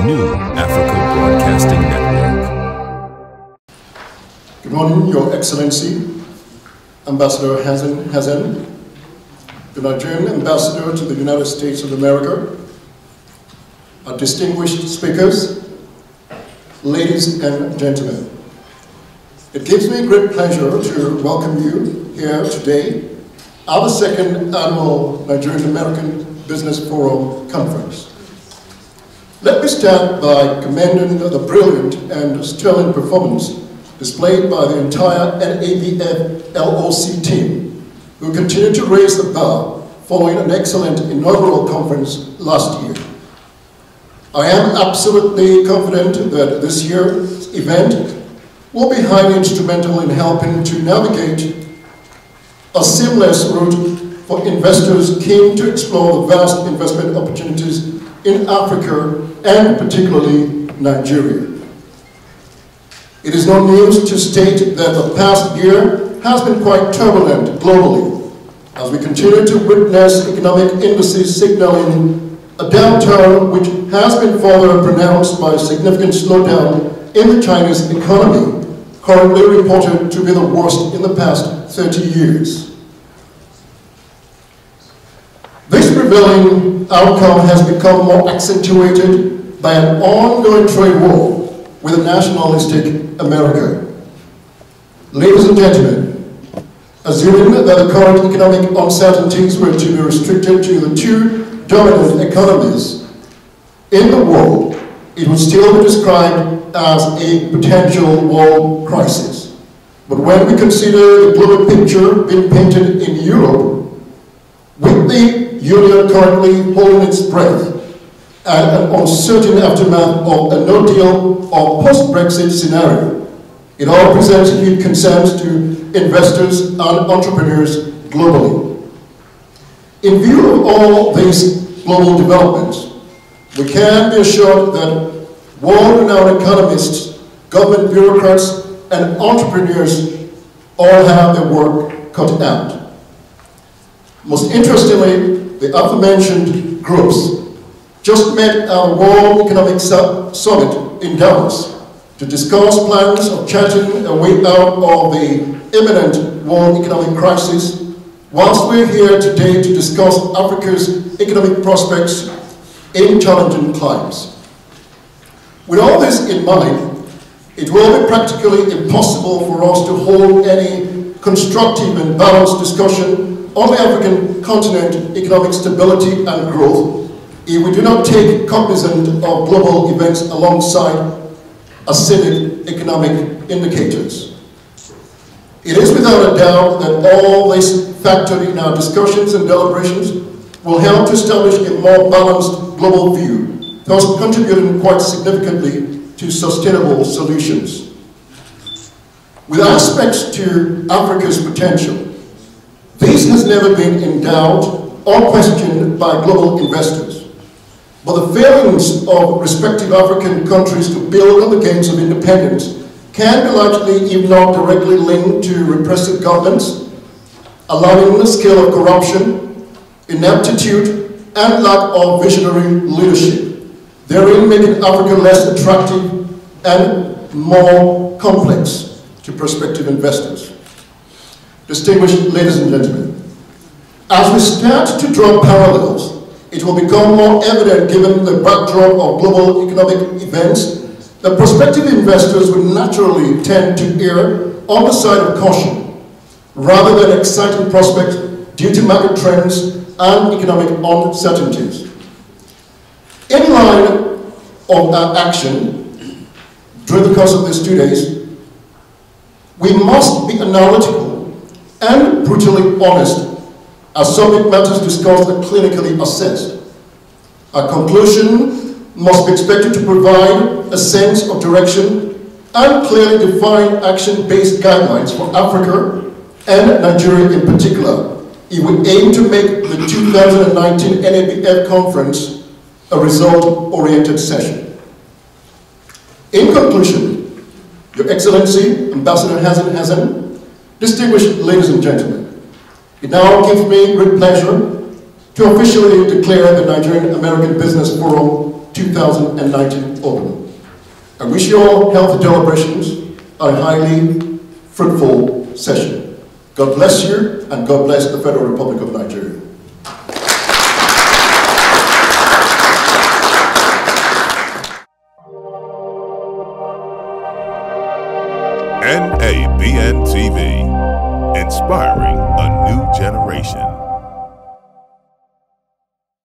New Africa Broadcasting Network. Good morning, Your Excellency, Ambassador Hazen, the Nigerian Ambassador to the United States of America, our distinguished speakers, ladies and gentlemen. It gives me great pleasure to welcome you here today at the second annual Nigerian American Business Forum Conference. Let me start by commending the brilliant and sterling performance displayed by the entire Nabf LOC team, who continue to raise the bar following an excellent inaugural conference last year. I am absolutely confident that this year's event will be highly instrumental in helping to navigate a seamless route for investors keen to explore the vast investment opportunities in Africa and particularly Nigeria. It is no news to state that the past year has been quite turbulent globally as we continue to witness economic indices signaling a downturn which has been further pronounced by a significant slowdown in the Chinese economy, currently reported to be the worst in the past 30 years. This prevailing outcome has become more accentuated by an ongoing trade war with a nationalistic America. Ladies and gentlemen, assuming that the current economic uncertainties were to be restricted to the two dominant economies in the world, it would still be described as a potential world crisis. But when we consider the global picture being painted in Europe, with the Union currently holding its breath and an uncertain aftermath of a no-deal or post-Brexit scenario, it all presents huge concerns to investors and entrepreneurs globally. In view of all these global developments, we can be assured that world-renowned economists, government bureaucrats, and entrepreneurs all have their work cut out. Most interestingly, the aforementioned groups just met at a World Economic Summit in Dallas to discuss plans of charting a way out of the imminent world economic crisis, whilst we're here today to discuss Africa's economic prospects in challenging times. With all this in mind, it will be practically impossible for us to hold any constructive and balanced discussion on the African continent, economic stability and growth, if we do not take cognizance of global events alongside acidic economic indicators. It is without a doubt that all this factored in our discussions and deliberations will help to establish a more balanced global view, thus contributing quite significantly to sustainable solutions. With aspects to Africa's potential, this has never been in doubt or questioned by global investors. But the failings of respective African countries to build on the gains of independence can be largely, if not directly, linked to repressive governments, alarming the scale of corruption, ineptitude, and lack of visionary leadership, therein making Africa less attractive and more complex to prospective investors. Distinguished ladies and gentlemen, as we start to draw parallels, it will become more evident given the backdrop of global economic events that prospective investors will naturally tend to err on the side of caution rather than exciting prospects due to market trends and economic uncertainties. In line of our action during the course of these 2 days, we must be analytical and brutally honest as subject matters discussed and clinically assessed. Our conclusion must be expected to provide a sense of direction and clearly defined action-based guidelines for Africa and Nigeria in particular, if we aim to make the 2019 Nbbf conference a result-oriented session. In conclusion, Your Excellency, Ambassador Hazen, distinguished ladies and gentlemen, it now gives me great pleasure to officially declare the Nigerian American Business Forum 2019 open. I wish you all healthy deliberations and a highly fruitful session. God bless you, and God bless the Federal Republic of Nigeria. Nabf TV, inspiring a new generation.